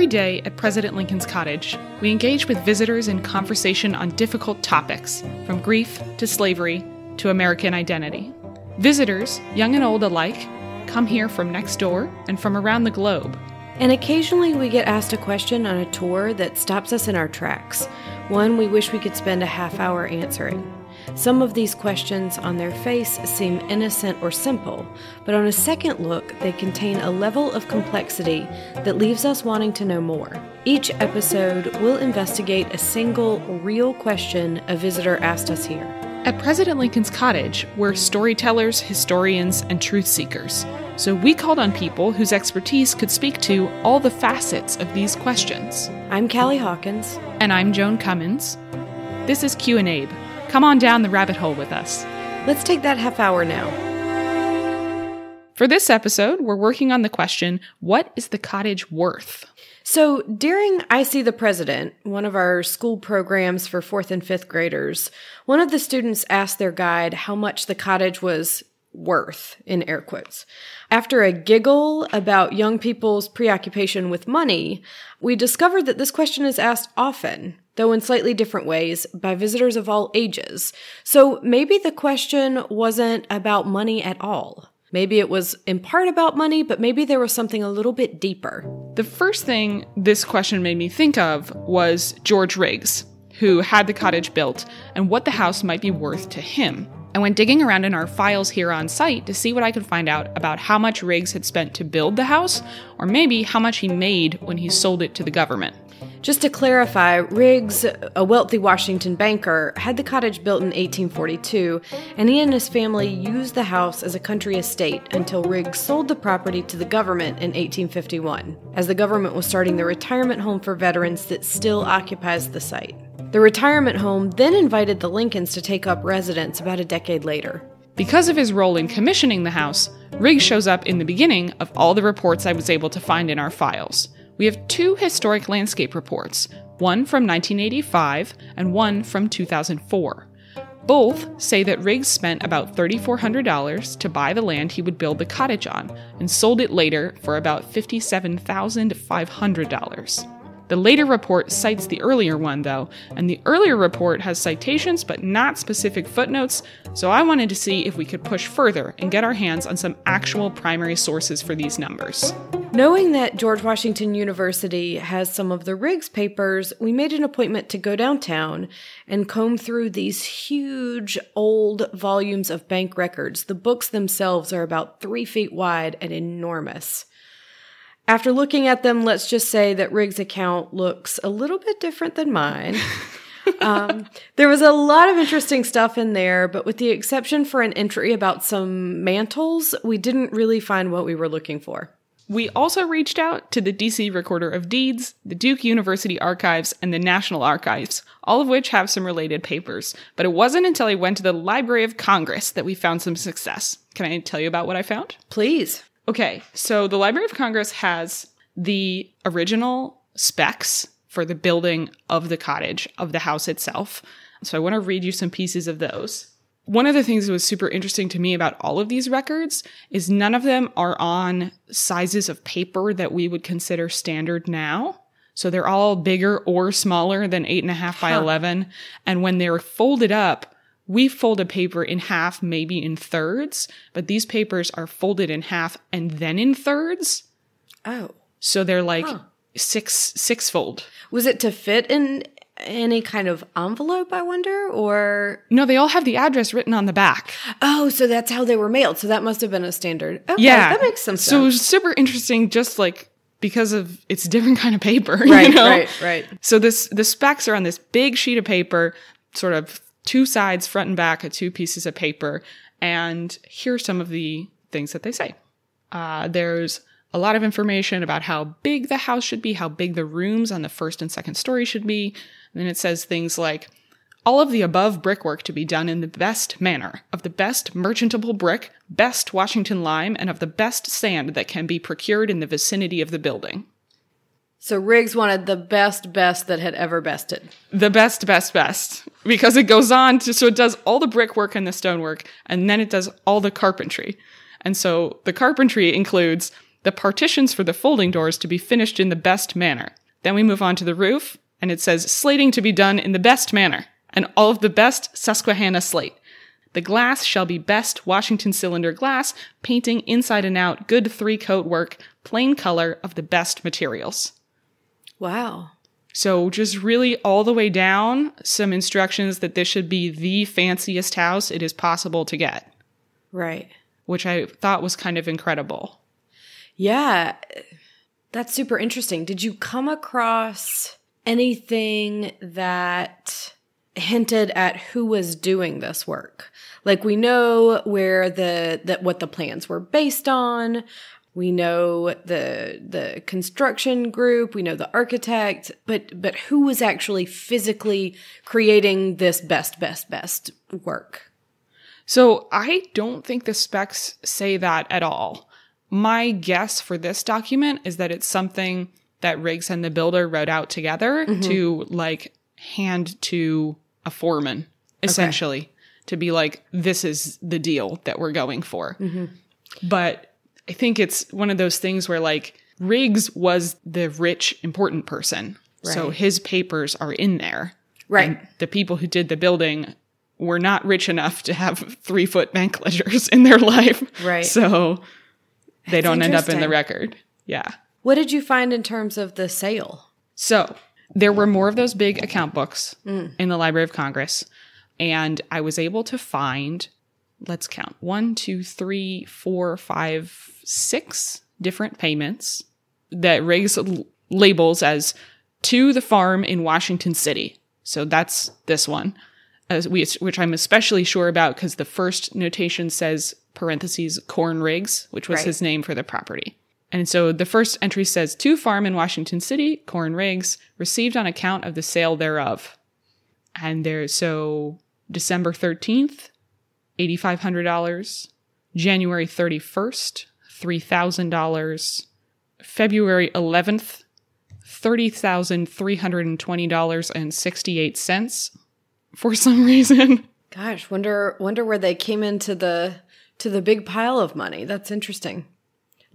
Every day at President Lincoln's Cottage, we engage with visitors in conversation on difficult topics, from grief to slavery to American identity. Visitors, young and old alike, come here from next door and from around the globe. And occasionally we get asked a question on a tour that stops us in our tracks, one we wish we could spend a half hour answering. Some of these questions on their face seem innocent or simple, but on a second look, they contain a level of complexity that leaves us wanting to know more. Each episode will investigate a single, real question a visitor asked us here. At President Lincoln's Cottage, we're storytellers, historians, and truth seekers. So we called on people whose expertise could speak to all the facets of these questions. I'm Callie Hawkins. And I'm Joan Cummins. This is Q&A. Come on down the rabbit hole with us. Let's take that half hour now. For this episode, we're working on the question, what is the cottage worth? So during I See the President, one of our school programs for 4th and 5th graders, one of the students asked their guide how much the cottage was worth, in air quotes. After a giggle about young people's preoccupation with money, we discovered that this question is asked often, though in slightly different ways, by visitors of all ages. So maybe the question wasn't about money at all. Maybe it was in part about money, but maybe there was something a little bit deeper. The first thing this question made me think of was George Riggs, who had the cottage built, and what the house might be worth to him. I went digging around in our files here on site to see what I could find out about how much Riggs had spent to build the house, or maybe how much he made when he sold it to the government. Just to clarify, Riggs, a wealthy Washington banker, had the cottage built in 1842, and he and his family used the house as a country estate until Riggs sold the property to the government in 1851, as the government was starting the retirement home for veterans that still occupies the site. The retirement home then invited the Lincolns to take up residence about a decade later. Because of his role in commissioning the house, Riggs shows up in the beginning of all the reports I was able to find in our files. We have 2 historic landscape reports, one from 1985 and one from 2004. Both say that Riggs spent about $3,400 to buy the land he would build the cottage on, and sold it later for about $57,500. The later report cites the earlier one, though, and the earlier report has citations but not specific footnotes, so I wanted to see if we could push further and get our hands on some actual primary sources for these numbers. Knowing that George Washington University has some of the Riggs papers, we made an appointment to go downtown and comb through these huge old volumes of bank records. The books themselves are about 3 feet wide and enormous. After looking at them, let's just say that Riggs' account looks a little bit different than mine. There was a lot of interesting stuff in there, but with the exception for an entry about some mantles, we didn't really find what we were looking for. We also reached out to the DC Recorder of Deeds, the Duke University Archives, and the National Archives, all of which have some related papers. But it wasn't until I went to the Library of Congress that we found some success. Can I tell you about what I found? Please. Okay, so the Library of Congress has the original specs for the building of the cottage, of the house itself. So I want to read you some pieces of those. One of the things that was super interesting to me about all of these records is none of them are on sizes of paper that we would consider standard now. So they're all bigger or smaller than 8.5 by 11. And when they're folded up, we fold a paper in half, maybe in thirds, but these papers are folded in half and then in thirds. Oh. So they're like six-fold. Was it to fit in any kind of envelope, I wonder, or? No, they all have the address written on the back. Oh, so that's how they were mailed. So that must have been a standard. Okay, yeah. That makes some sense. So it was super interesting, just like because of it's different kind of paper. Right, you know? right. So the specs are on this big sheet of paper, sort of 2 sides, front and back, of 2 pieces of paper. And here's some of the things that they say. There's a lot of information about how big the house should be, how big the rooms on the 1st and 2nd story should be. And then it says things like, all of the above brickwork to be done in the best manner, of the best merchantable brick, best Washington lime, and of the best sand that can be procured in the vicinity of the building. So Riggs wanted the best that had ever bested. The best. Because it goes on to, so it does all the brickwork and the stonework, and then it does all the carpentry. And so the carpentry includes the partitions for the folding doors to be finished in the best manner. Then we move on to the roof, and it says slating to be done in the best manner, and all of the best Susquehanna slate. The glass shall be best Washington cylinder glass, painting inside and out, good 3-coat work, plain color of the best materials. Wow. So just really all the way down, some instructions that this should be the fanciest house it is possible to get. Right. Which I thought was kind of incredible. Yeah, that's super interesting. Did you come across anything that hinted at who was doing this work? Like, we know where what the plans were based on. We know the construction group. We know the architect. But who was actually physically creating this best work? So I don't think the specs say that at all. My guess for this document is that it's something that Riggs and the builder wrote out together to like hand to a foreman, essentially, to be like, this is the deal that we're going for. But I think it's one of those things where like Riggs was the rich, important person. Right. So his papers are in there. Right. And the people who did the building were not rich enough to have 3-foot bank ledgers in their life. Right. So they don't end up in the record. Yeah. What did you find in terms of the sale? So there were more of those big account books in the Library of Congress. And I was able to find, let's count, 1, 2, 3, 4, 5, 6 different payments that Riggs labels as to the farm in Washington City. So that's this one, which I'm especially sure about because the first notation says parentheses Corn Riggs, which was his name for the property. And so the first entry says, to farm in Washington City, Corn Riggs, received on account of the sale thereof. And so December 13th, $8,500, January 31st, $3,000, February 11th, $30,320.68 for some reason. Gosh, wonder where they came into the big pile of money. That's interesting.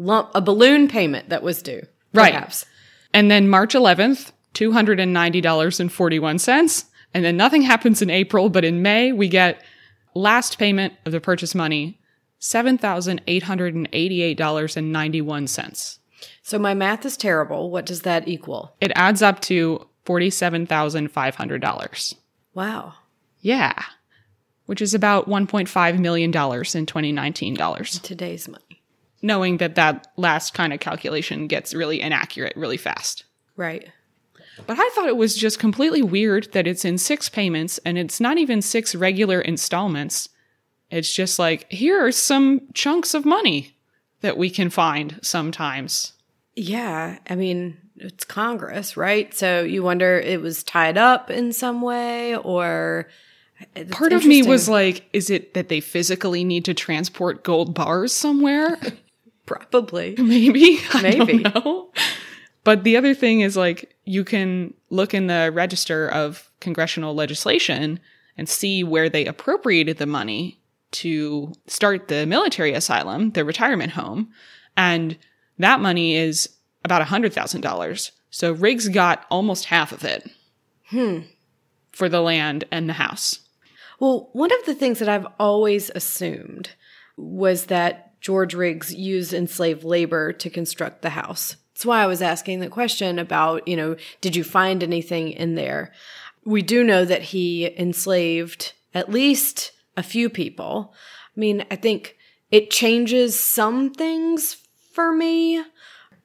A balloon payment that was due, perhaps. Right. And then March 11th, $290.41. And then nothing happens in April, but in May we get last payment of the purchase money, $7,888.91. So my math is terrible. What does that equal? It adds up to $47,500. Wow. Yeah. Which is about $1.5 million in 2019 dollars. Today's money. Knowing that last kind of calculation gets really inaccurate really fast. Right. But I thought it was just completely weird that it's in 6 payments and it's not even 6 regular installments. It's just like, here are some chunks of money that we can find sometimes. Yeah. I mean, it's Congress, right? So you wonder it was tied up in some way or... Part of me was like, is it that they physically need to transport gold bars somewhere? Probably. Maybe. I don't know. But the other thing is like, you can look in the register of congressional legislation and see where they appropriated the money to start the military asylum, the retirement home. And that money is about $100,000. So Riggs got almost half of it for the land and the house. Well, one of the things that I've always assumed was that George Riggs used enslaved labor to construct the house. That's why I was asking the question about, did you find anything in there? We do know that he enslaved at least a few people. I mean, I think it changes some things for me.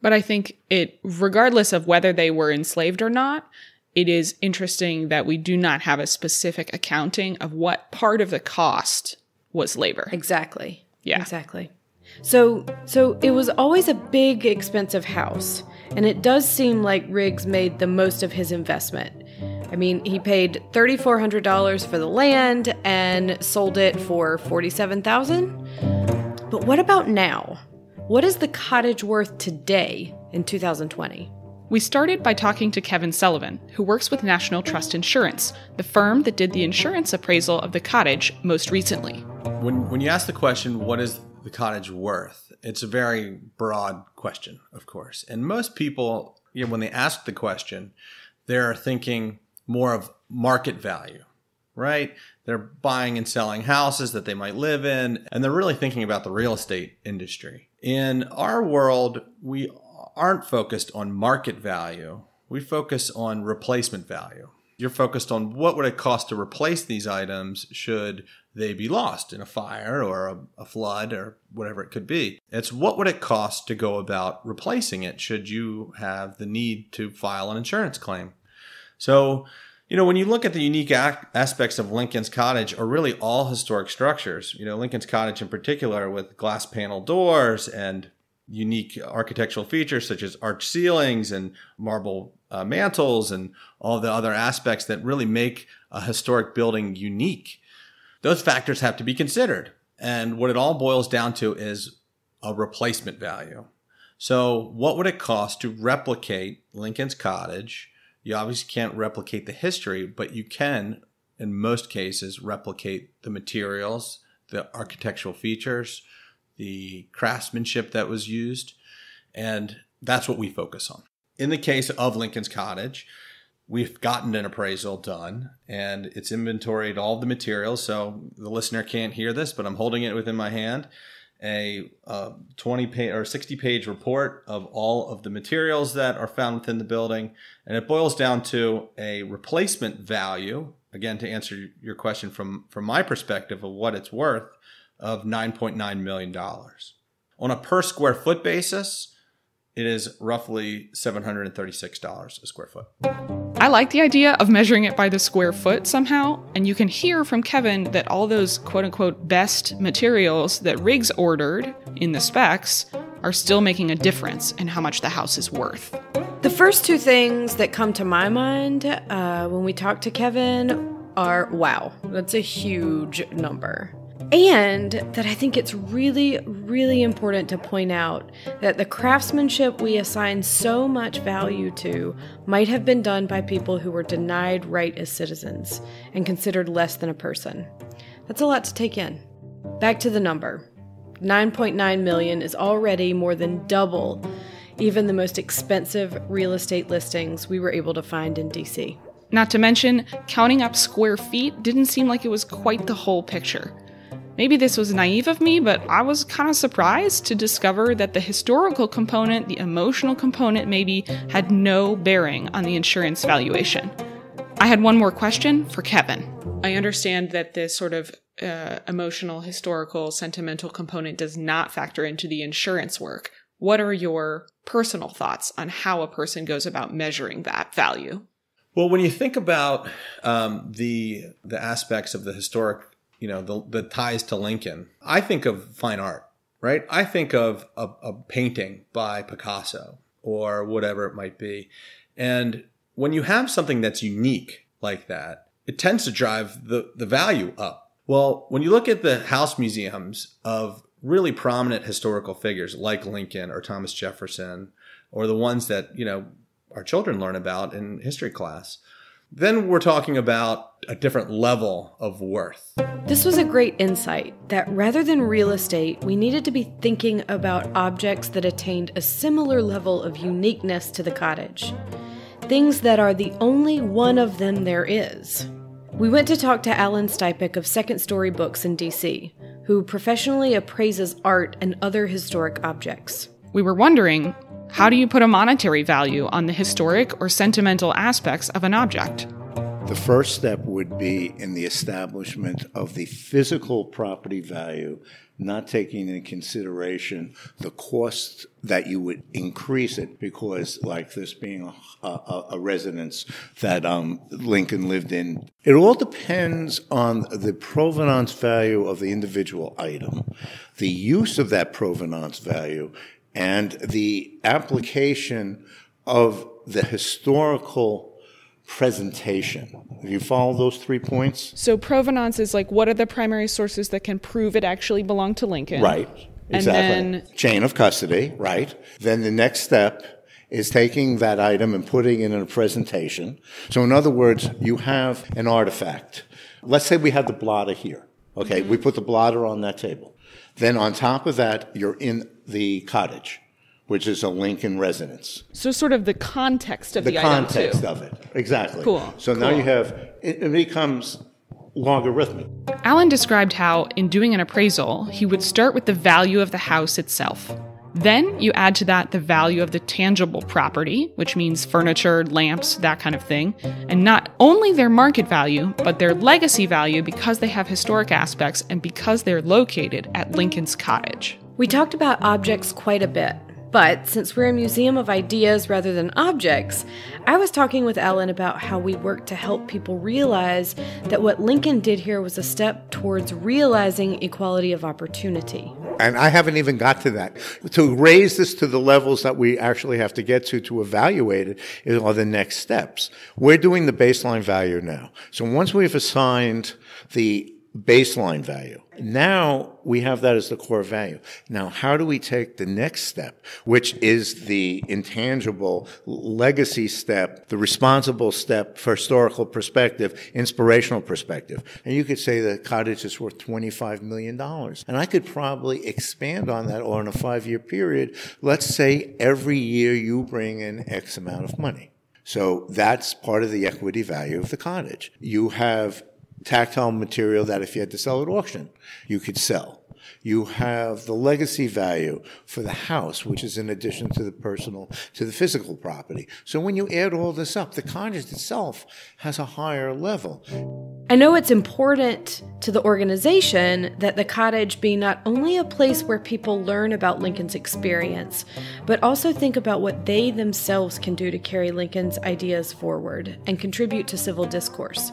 But I think regardless of whether they were enslaved or not, it is interesting that we do not have a specific accounting of what part of the cost was labor. Exactly. Yeah. Exactly. So it was always a big, expensive house, and it does seem like Riggs made the most of his investment. I mean, he paid $3,400 for the land and sold it for $47,000. But what about now? What is the cottage worth today in 2020? We started by talking to Kevin Sullivan, who works with National Trust Insurance, the firm that did the insurance appraisal of the cottage most recently. When you ask the question, what is the cottage worth? It's a very broad question, of course. And most people, when they ask the question, they're thinking more of market value, right? They're buying and selling houses that they might live in, and they're really thinking about the real estate industry. In our world, we aren't focused on market value. We focus on replacement value. You're focused on what would it cost to replace these items should they be lost in a fire or a flood or whatever it could be. It's what would it cost to go about replacing it should you have the need to file an insurance claim. So, when you look at the unique aspects of Lincoln's Cottage, or really all historic structures, Lincoln's Cottage in particular with glass panel doors and unique architectural features such as arch ceilings and marble mantles and all the other aspects that really make a historic building unique. Those factors have to be considered. And what it all boils down to is a replacement value. So what would it cost to replicate Lincoln's Cottage? You obviously can't replicate the history, but you can, in most cases, replicate the materials, the architectural features, the craftsmanship that was used, and that's what we focus on. In the case of Lincoln's Cottage, we've gotten an appraisal done, and it's inventoried all the materials, so the listener can't hear this, but I'm holding it within my hand, a 20-page or 60-page report of all of the materials that are found within the building, and it boils down to a replacement value, again, to answer your question from my perspective of what it's worth, of $9.9 million. On a per square foot basis, it is roughly $736 a square foot. I like the idea of measuring it by the square foot somehow, and you can hear from Kevin that all those quote-unquote best materials that Riggs ordered in the specs are still making a difference in how much the house is worth. The first two things that come to my mind when we talk to Kevin are, wow, that's a huge number. And that I think it's really, really important to point out that the craftsmanship we assign so much value to might have been done by people who were denied right as citizens and considered less than a person. That's a lot to take in. Back to the number. $9.9 million is already more than double even the most expensive real estate listings we were able to find in DC. Not to mention, counting up square feet didn't seem like it was quite the whole picture. Maybe this was naive of me, but I was kind of surprised to discover that the historical component, the emotional component maybe, had no bearing on the insurance valuation. I had one more question for Kevin. I understand that this sort of emotional, historical, sentimental component does not factor into the insurance work. What are your personal thoughts on how a person goes about measuring that value? Well, when you think about the aspects of the historic, the ties to Lincoln, I think of fine art, right? I think of a painting by Picasso or whatever it might be. And when you have something that's unique like that, it tends to drive the value up. Well, when you look at the house museums of really prominent historical figures like Lincoln or Thomas Jefferson, or the ones that, our children learn about in history class, then we're talking about a different level of worth. This was a great insight that rather than real estate, we needed to be thinking about objects that attained a similar level of uniqueness to the cottage. Things that are the only one of them there is. We went to talk to Allan Stypeck of Second Story Books in DC, who professionally appraises art and other historic objects. We were wondering, how do you put a monetary value on the historic or sentimental aspects of an object? The first step would be in the establishment of the physical property value, not taking into consideration the cost that you would increase it, because like this being a residence that Lincoln lived in. It all depends on the provenance value of the individual item, the use of that provenance value, and the application of the historical presentation. Do you follow those 3 points? So provenance is like, what are the primary sources that can prove it actually belonged to Lincoln? Right, exactly. And then chain of custody, right. Then the next step is taking that item and putting it in a presentation. So in other words, you have an artifact. Let's say we have the blotter here. Okay, we put the blotter on that table. Then on top of that, you're in the cottage, which is a Lincoln residence. So sort of the context of the item, context too. of it, exactly. Cool. So now you have, it becomes logarithmic. Allan described how, in doing an appraisal, he would start with the value of the house itself. Then you add to that the value of the tangible property, which means furniture, lamps, that kind of thing, and not only their market value, but their legacy value because they have historic aspects and because they're located at Lincoln's Cottage. We talked about objects quite a bit, but since we're a museum of ideas rather than objects, I was talking with Allan about how we work to help people realize that what Lincoln did here was a step towards realizing equality of opportunity. And I haven't even got to that. To raise this to the levels that we actually have to get to evaluate it, are the next steps. We're doing the baseline value now. So once we've assigned the baseline value, now we have that as the core value. Now, how do we take the next step, which is the intangible legacy step, the responsible step for historical perspective, inspirational perspective? And you could say the cottage is worth $25 million. And I could probably expand on that on a 5-year period. Let's say every year you bring in X amount of money. So that's part of the equity value of the cottage. You have tactile material that if you had to sell at auction, you could sell. You have the legacy value for the house, which is in addition to the physical property. So when you add all this up, the cottage itself has a higher level. I know it's important to the organization that the cottage be not only a place where people learn about Lincoln's experience, but also think about what they themselves can do to carry Lincoln's ideas forward and contribute to civil discourse.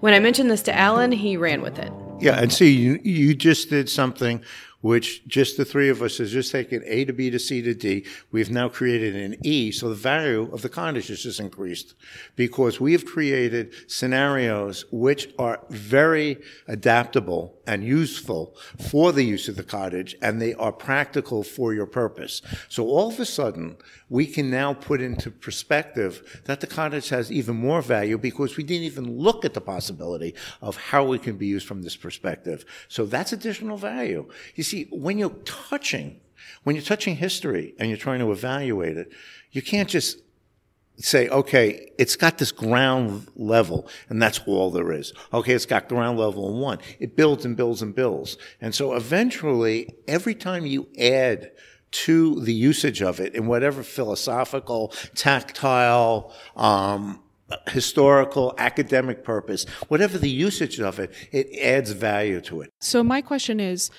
When I mentioned this to Allan, he ran with it. Yeah, and see, you just did something which just the three of us has just taken A to B to C to D. We've now created an E, so the value of the cottage has just increased because we have created scenarios which are very adaptable and useful for the use of the cottage, and they are practical for your purpose. So all of a sudden, we can now put into perspective that the cottage has even more value because we didn't even look at the possibility of how it can be used from this perspective. So that's additional value. You see, when you're touching history and you're trying to evaluate it, you can't just say, okay, it's got this ground level, and that's all there is. Okay, it's got ground level 1. It builds and builds and builds. And so eventually, every time you add to the usage of it in whatever philosophical, tactile, historical, academic purpose, whatever the usage of it, it adds value to it. So my question is,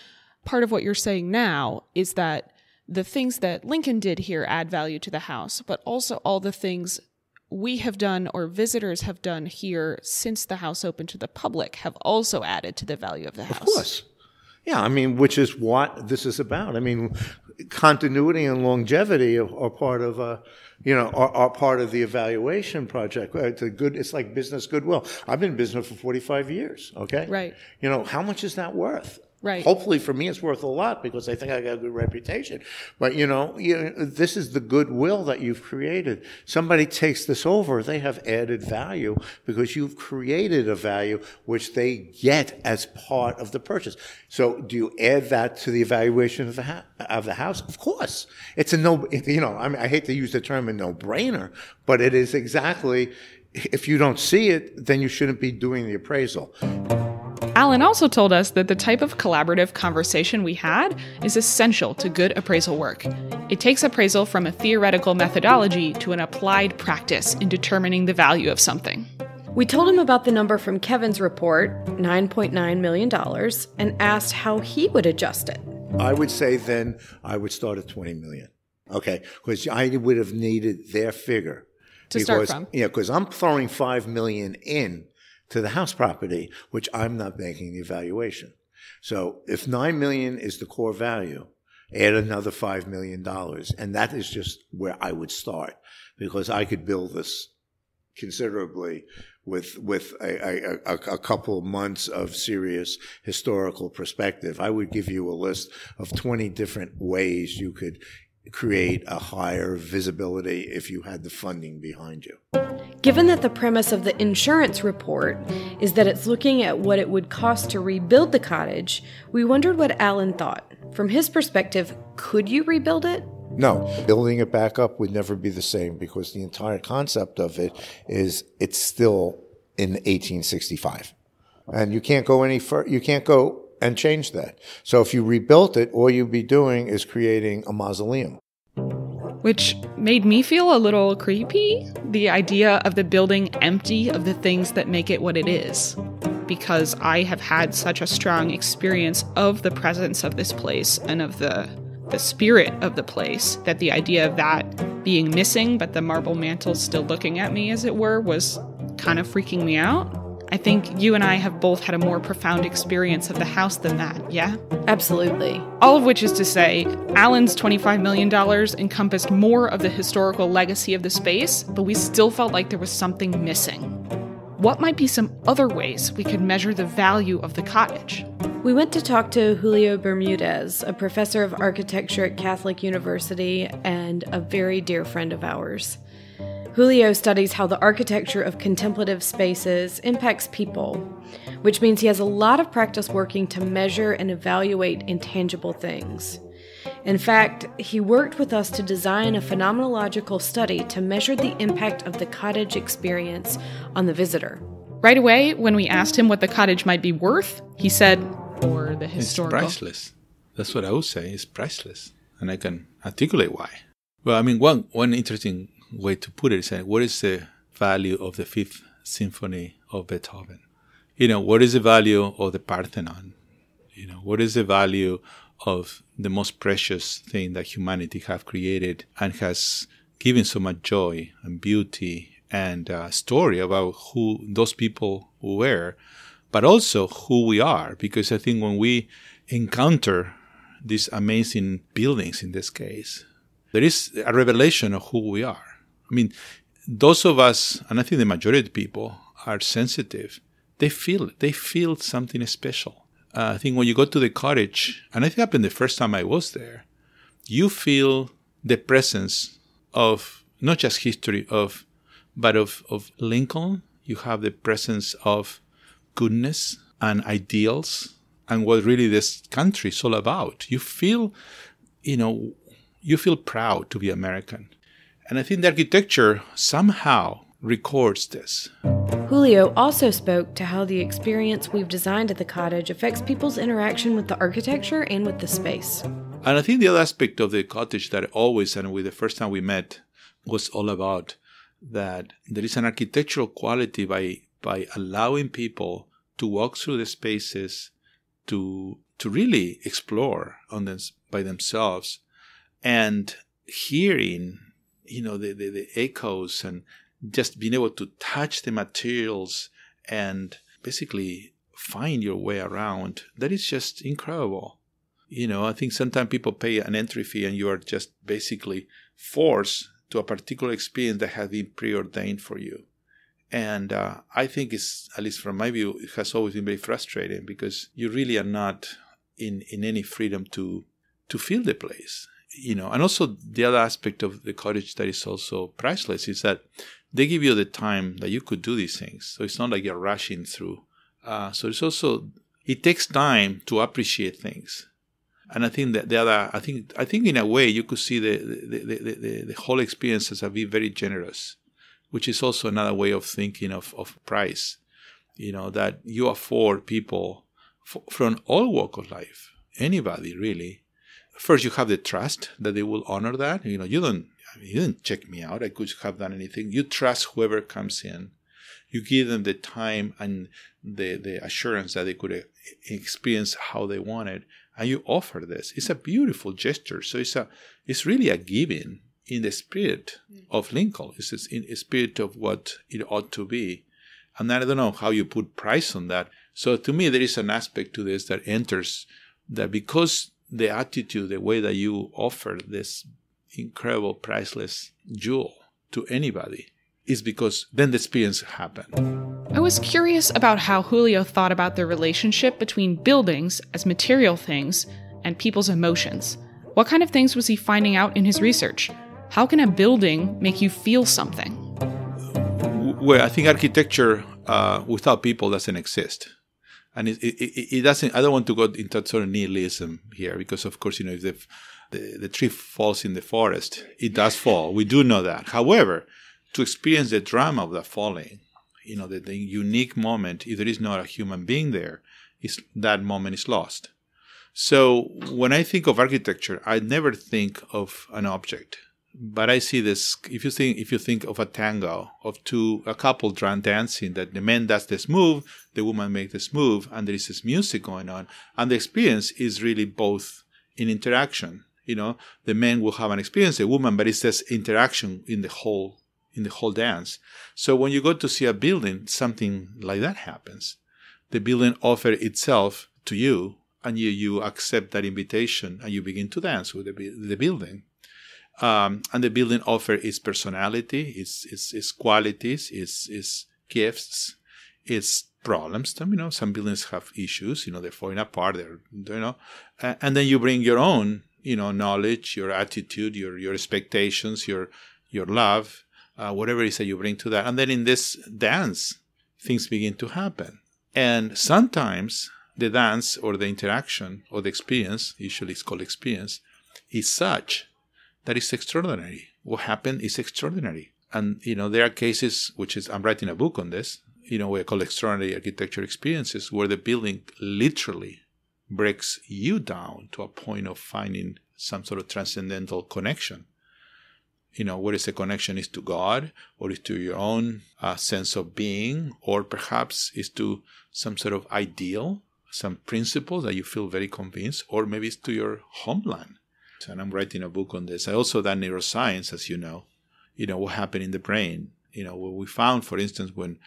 part of what you're saying now is that the things that Lincoln did here add value to the house, but also all the things we have done or visitors have done here since the house opened to the public have also added to the value of the house. Of course. Yeah, I mean, which is what this is about. I mean, continuity and longevity are part of are part of the evaluation project. It's like business goodwill. I've been in business for 45 years, okay? Right. How much is that worth? Right. Hopefully for me it's worth a lot because I think I got a good reputation. But, this is the goodwill that you've created. Somebody takes this over, they have added value because you've created a value which they get as part of the purchase. So do you add that to the evaluation of the house? Of course. It's I hate to use the term a no-brainer, but it is exactly, if you don't see it, then you shouldn't be doing the appraisal. Allan also told us that the type of collaborative conversation we had is essential to good appraisal work. It takes appraisal from a theoretical methodology to an applied practice in determining the value of something. We told him about the number from Kevin's report, $9.9 million, and asked how he would adjust it. I would say then I would start at $20 million. Okay, because I would have needed their figure. To start from. Yeah, because I'm throwing $5 million in to the house property, which I'm not making the evaluation. So if $9 million is the core value, add another $5 million. And that is just where I would start because I could build this considerably with a couple of months of serious historical perspective. I would give you a list of 20 different ways you could create a higher visibility if you had the funding behind you. Given that the premise of the insurance report is that it's looking at what it would cost to rebuild the cottage, we wondered what Allan thought. From his perspective, could you rebuild it? No, building it back up would never be the same because the entire concept of it is it's still in 1865. And you can't go any further, you can't go and change that. So if you rebuilt it, all you'd be doing is creating a mausoleum. Which made me feel a little creepy, the idea of the building empty of the things that make it what it is. Because I have had such a strong experience of the presence of this place and of the spirit of the place, that the idea of that being missing, but the marble mantle still looking at me, as it were, was kind of freaking me out. I think you and I have both had a more profound experience of the house than that, yeah? Absolutely. All of which is to say, Allan's $25 million encompassed more of the historical legacy of the space, but we still felt like there was something missing. What might be some other ways we could measure the value of the cottage? We went to talk to Julio Bermudez, a professor of architecture at Catholic University and a very dear friend of ours. Julio studies how the architecture of contemplative spaces impacts people, which means he has a lot of practice working to measure and evaluate intangible things. In fact, he worked with us to design a phenomenological study to measure the impact of the cottage experience on the visitor. Right away, when we asked him what the cottage might be worth, he said, or the historical... It's priceless. That's what I would say. It's priceless. And I can articulate why. Well, I mean, one interesting way to put it is saying, what is the value of the Fifth Symphony of Beethoven? What is the value of the Parthenon? What is the value of the most precious thing that humanity have created and has given so much joy and beauty and story about who those people were, but also who we are? Because I think when we encounter these amazing buildings in this case, there is a revelation of who we are. I mean, those of us, and I think the majority of people are sensitive. They feel something special. I think when you go to the cottage, and I think it happened the first time I was there, you feel the presence of not just history but of Lincoln. You have the presence of goodness and ideals and what really this country is all about. You feel proud to be American. And I think the architecture somehow records this. Julio also spoke to how the experience we've designed at the cottage affects people's interaction with the architecture and with the space. And I think the other aspect of the cottage that always, and with the first time we met, was all about that there is an architectural quality by allowing people to walk through the spaces, to really explore by themselves, and hearing the echoes and just being able to touch the materials and basically find your way around. That is just incredible. I think sometimes people pay an entry fee and you are just basically forced to a particular experience that has been preordained for you. And I think it's, at least from my view, it has always been very frustrating because you really are not in any freedom to feel the place. And also the other aspect of the cottage that is also priceless is that they give you the time that you could do these things. So it's not like you're rushing through. So it's also, it takes time to appreciate things. And I think that I think in a way you could see the whole experience as being very generous, which is also another way of thinking of price. That you afford people from all walks of life, anybody really. First, you have the trust that they will honor that. You didn't check me out. I could have done anything. You trust whoever comes in. You give them the time and the assurance that they could experience how they want it, and you offer this. It's a beautiful gesture. So it's really a giving in the spirit of Lincoln. It's in the spirit of what it ought to be. And I don't know how you put price on that. So to me, there is an aspect to this that enters that because the attitude, the way that you offer this incredible, priceless jewel to anybody is because then the experience happened. I was curious about how Julio thought about the relationship between buildings as material things and people's emotions. What kind of things was he finding out in his research? How can a building make you feel something? Well, I think architecture without people doesn't exist. And it doesn't, I don't want to go into sort of nihilism here because, of course, if the tree falls in the forest, it does fall. We do know that. However, to experience the drama of that falling, the unique moment, if there is not a human being there, that moment is lost. So when I think of architecture, I never think of an object. But I see this, if you think of a tango, of a couple dancing, that the man does this move, the woman makes this move, and there is this music going on. And the experience is really both in interaction. The man will have an experience, the woman, but it's this interaction in the whole dance. So when you go to see a building, something like that happens. The building offers itself to you, and you accept that invitation, and you begin to dance with the building. And the building offers its personality, its qualities, its gifts, its problems. Some buildings have issues. They're falling apart. And then you bring your own, knowledge, your attitude, your expectations, your love, whatever it is that you bring to that. And then in this dance, things begin to happen. And sometimes the dance or the interaction or the experience, usually it's called experience, is such that is extraordinary. What happened is extraordinary. And, there are cases, I'm writing a book on this, we call extraordinary architecture experiences, where the building literally breaks you down to a point of finding some sort of transcendental connection. Whether the connection is to God, or is to your own sense of being, or perhaps is to some sort of ideal, some principle that you feel very convinced, or maybe it's to your homeland. And I'm writing a book on this. I also done neuroscience, as you know. What happened in the brain. What we found, for instance, when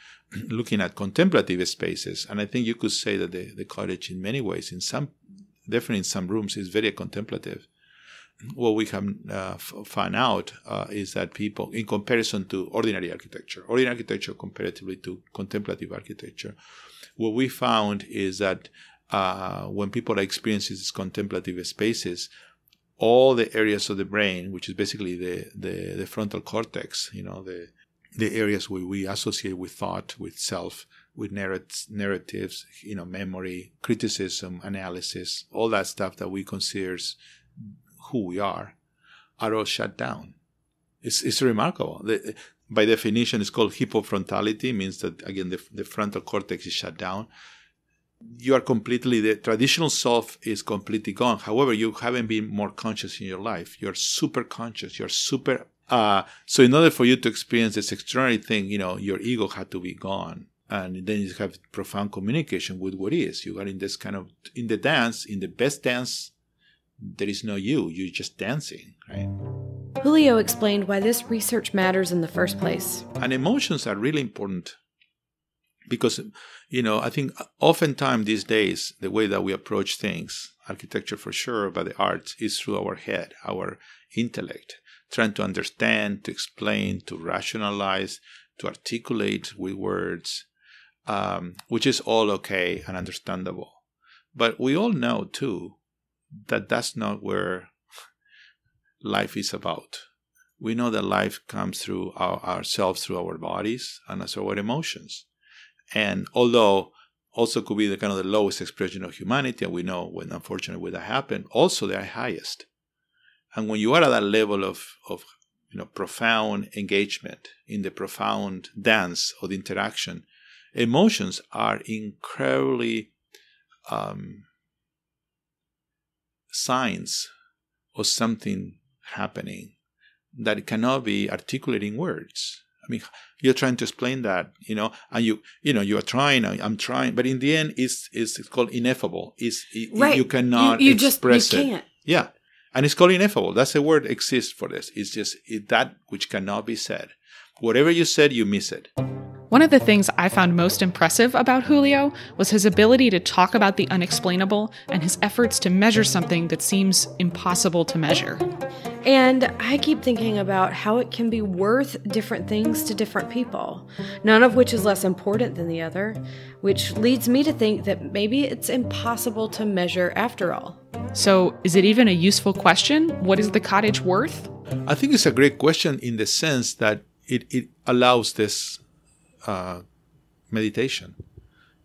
looking at contemplative spaces, and I think you could say that the cottage in many ways, definitely in some rooms, is very contemplative. What we can find out is that people, in comparison to ordinary architecture comparatively to contemplative architecture, what we found is that when people experience these contemplative spaces, all the areas of the brain, which is basically the frontal cortex, the areas where we associate with thought, with self, with narratives, memory, criticism, analysis, all that stuff that we consider who we are all shut down. It's remarkable. By definition, it's called hypofrontality, means that, again, the frontal cortex is shut down. You are the traditional self is completely gone. However, you haven't been more conscious in your life. You're super conscious. You're super, so in order for you to experience this extraordinary thing, your ego had to be gone. And then you have profound communication with what is. You are in this kind of, in the dance, in the best dance, there is no you. You're just dancing, right? Julio explained why this research matters in the first place. And emotions are really important. Because, I think oftentimes these days, the way that we approach things, architecture for sure, but the arts, is through our head, our intellect, trying to understand, to explain, to rationalize, to articulate with words, which is all okay and understandable. But we all know, too, that that's not where life is about. We know that life comes through ourselves, through our bodies, and through our emotions. And although also could be the kind of the lowest expression of humanity, and we know when unfortunately when that happened, also they are highest. And when you are at that level of profound engagement, in the profound dance of the interaction, emotions are incredibly signs of something happening that cannot be articulated in words. I mean, you're trying to explain that, and you are trying, I'm trying, but in the end, it's called ineffable. Right. You cannot express it. You can't. Yeah. And it's called ineffable. That's the word exists for this. It's just that which cannot be said. Whatever you said, you miss it. One of the things I found most impressive about Julio was his ability to talk about the unexplainable and his efforts to measure something that seems impossible to measure. And I keep thinking about how it can be worth different things to different people, none of which is less important than the other, which leads me to think that maybe it's impossible to measure after all. So is it even a useful question? What is the cottage worth? I think it's a great question in the sense that it allows this meditation.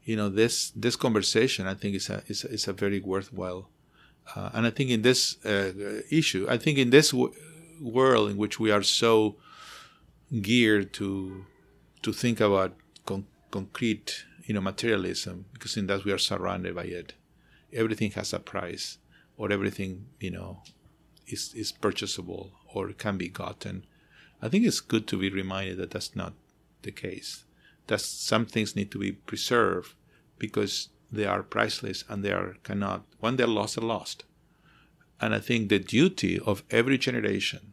This conversation, I think, is a very worthwhile. And I think in this issue, I think in this world in which we are so geared to think about concrete, materialism, because in that we are surrounded by it. Everything has a price, or everything, is purchasable or can be gotten. I think it's good to be reminded that that's not the case. That some things need to be preserved because they are priceless and when they're lost, they're lost. And I think the duty of every generation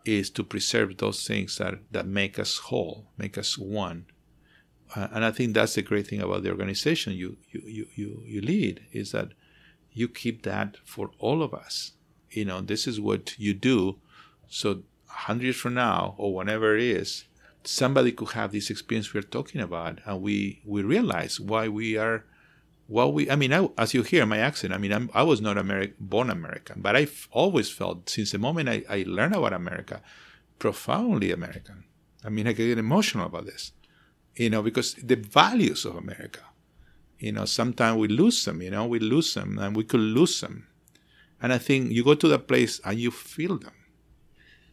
is to preserve those things that make us whole, make us one. And I think that's the great thing about the organization you lead, is that you keep that for all of us. This is what you do. So 100 years from now, or whenever it is, somebody could have this experience we're talking about, and we realize as you hear my accent, I was not born American, but I've always felt, since the moment I learned about America, profoundly American. I get emotional about this, because the values of America, sometimes we lose them, and we could lose them. And I think you go to the place and you feel them.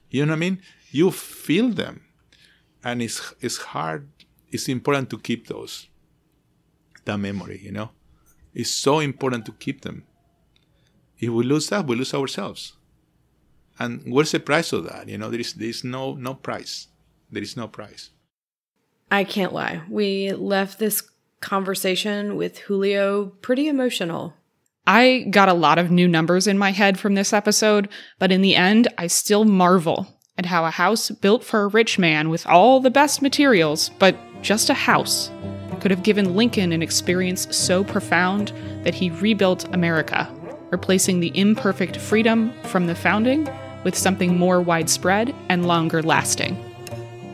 You know what I mean? You feel them. And it's hard, it's important to keep that memory, It's so important to keep them. If we lose that, we lose ourselves. And what's the price of that? There is no price. There is no price. I can't lie. We left this conversation with Julio pretty emotional. I got a lot of new numbers in my head from this episode, but in the end, I still marvel at how a house built for a rich man with all the best materials, but just a house, could have given Lincoln an experience so profound that he rebuilt America, replacing the imperfect freedom from the founding with something more widespread and longer lasting.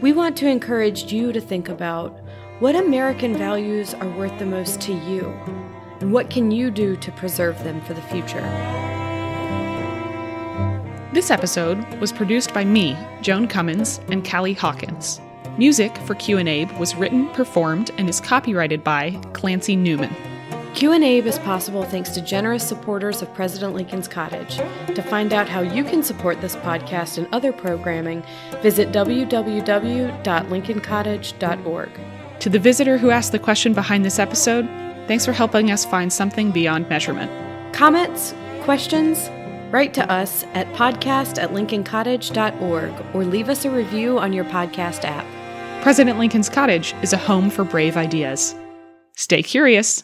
We want to encourage you to think about what American values are worth the most to you, and what can you do to preserve them for the future. This episode was produced by me, Joan Cummins, and Callie Hawkins. Music for Q&A was written, performed, and is copyrighted by Clancy Newman. Q&A is possible thanks to generous supporters of President Lincoln's Cottage. To find out how you can support this podcast and other programming, visit www.lincolncottage.org. To the visitor who asked the question behind this episode, thanks for helping us find something beyond measurement. Comments? Questions? Write to us at podcast@lincolncottage.org or leave us a review on your podcast app. President Lincoln's Cottage is a home for brave ideas. Stay curious.